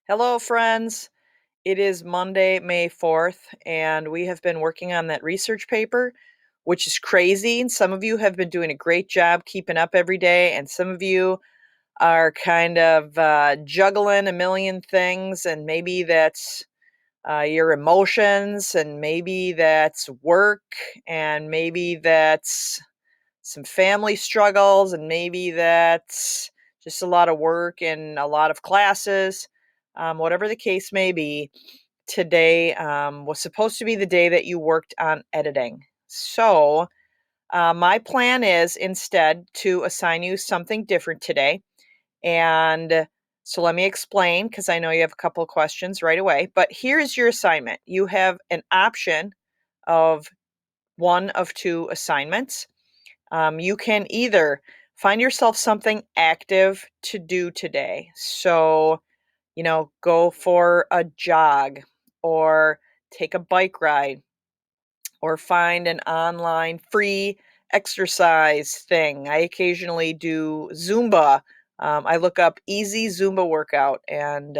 Hello, friends. It is Monday, May 4th, and we have been working on that research paper, which is crazy. And some of you have been doing a great job keeping up every day, and some of you are kind of juggling a million things, and maybe that's your emotions, and maybe that's work, and maybe that's some family struggles, and maybe that's just a lot of work and a lot of classes. Whatever the case may be, today was supposed to be the day that you worked on editing. So, my plan is instead to assign you something different today. And so, let me explain because I know you have a couple of questions right away. But here's your assignment: you have an option of one of two assignments. You can either find yourself something active to do today. So, go for a jog or take a bike ride or find an online free exercise thing. I occasionally do Zumba. I look up easy Zumba workout and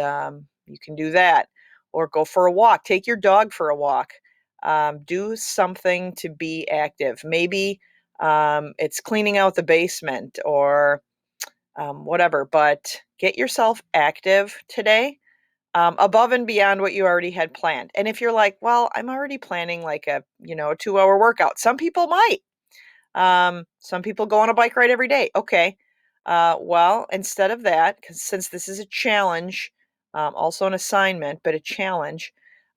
you can do that. Or go for a walk. Take your dog for a walk. Do something to be active. Maybe it's cleaning out the basement or whatever, but get yourself active today, above and beyond what you already had planned. And if you're like, well, I'm already planning like a 2 hour workout. Some people might. Some people go on a bike ride every day. Okay. Well, instead of that, because since this is a challenge, also an assignment, but a challenge,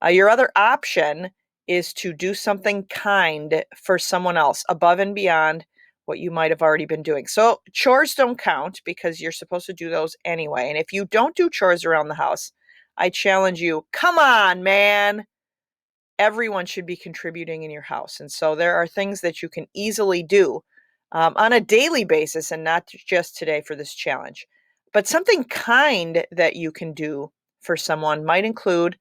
your other option is to do something kind for someone else above and beyond what you might have already been doing. So chores don't count because you're supposed to do those anyway. And if you don't do chores around the house, I challenge you, come on, man. Everyone should be contributing in your house. And so there are things that you can easily do on a daily basis and not just today for this challenge. But something kind that you can do for someone might include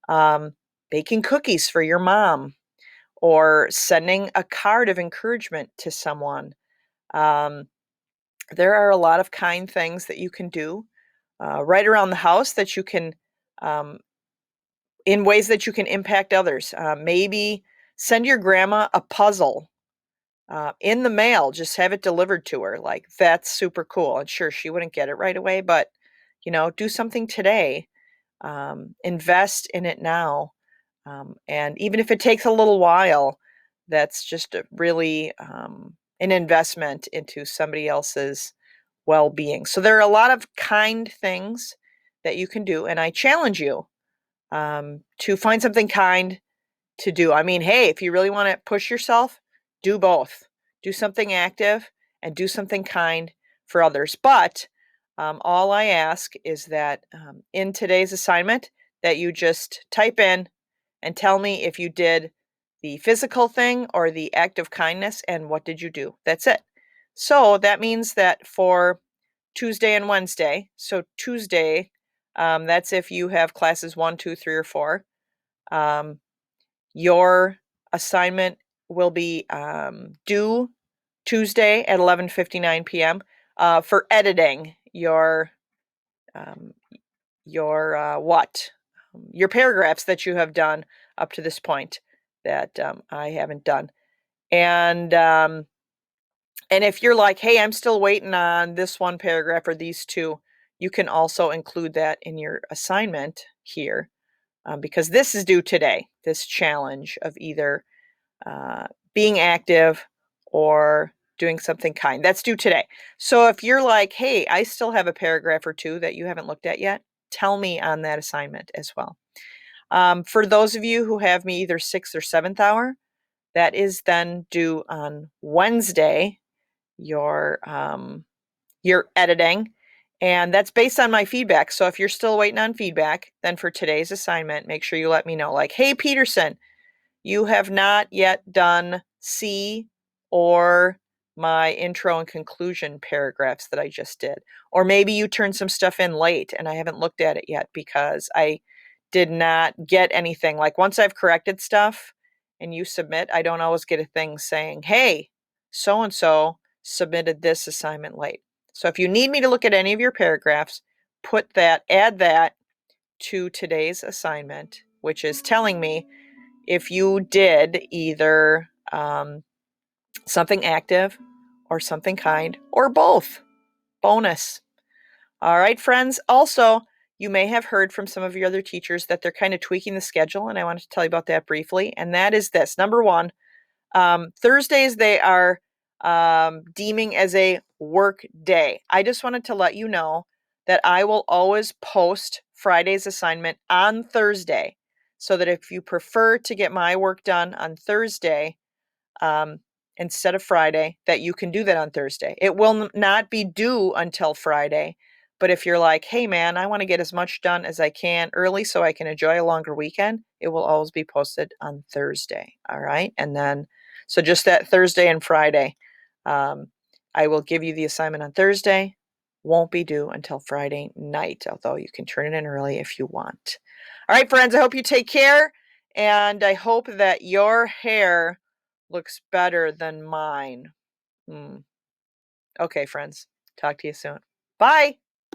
um, baking cookies for your mom or sending a card of encouragement to someone. Um, there are a lot of kind things that you can do right around the house that you can um, in ways that you can impact others. Maybe send your grandma a puzzle in the mail, just have it delivered to her. Like, that's super cool. And sure, she wouldn't get it right away, but do something today. Invest in it now. And even if it takes a little while, that's just really an investment into somebody else's well being. So, there are a lot of kind things that you can do. And I challenge you to find something kind to do. I mean, hey, if you really want to push yourself, do both. Do something active and do something kind for others. But all I ask is that in today's assignment, that you just type in and tell me if you did the physical thing or the act of kindness and what did you do. That's it. So that means that for Tuesday and Wednesday, so Tuesday, that's if you have classes 1, 2, 3, or 4. Um, your assignment will be due Tuesday at 11:59 p.m. For editing um, your paragraphs that you have done up to this point that I haven't done. And if you're like, hey, I'm still waiting on this one paragraph or these two, you can also include that in your assignment here, because this is due today, this challenge of either uh, being active or doing something kind. That's due today. So if you're like, hey, I still have a paragraph or two that you haven't looked at yet, tell me on that assignment as well. For those of you who have me either 6th or 7th hour, that is then due on Wednesday, your editing. And that's based on my feedback. So if you're still waiting on feedback, then for today's assignment, make sure you let me know. Like, hey, Peterson, you have not yet done C or my intro and conclusion paragraphs that I just did. Or maybe you turned some stuff in late and I haven't looked at it yet because I did not get anything. Like, once I've corrected stuff and you submit, I don't always get a thing saying, hey, so and so submitted this assignment late. So if you need me to look at any of your paragraphs, add that to today's assignment, which is telling me if you did either something active or something kind or both. Bonus. All right, friends. Also, you may have heard from some of your other teachers that they're kind of tweaking the schedule, and I wanted to tell you about that briefly. And that is this. Number one, Thursdays they are deeming as a work day. I just wanted to let you know that I will always post Friday's assignment on Thursday, so that if you prefer to get my work done on Thursday, um, instead of Friday, that you can do that on Thursday. It will not be due until Friday. But if you're like, hey man, I want to get as much done as I can early so I can enjoy a longer weekend, it will always be posted on Thursday. All right. And then, so just that Thursday and Friday, I will give you the assignment on Thursday. Won't be due until Friday night, although you can turn it in early if you want. All right, friends, I hope you take care. And I hope that your hair looks better than mine. Okay, friends. Talk to you soon. Bye.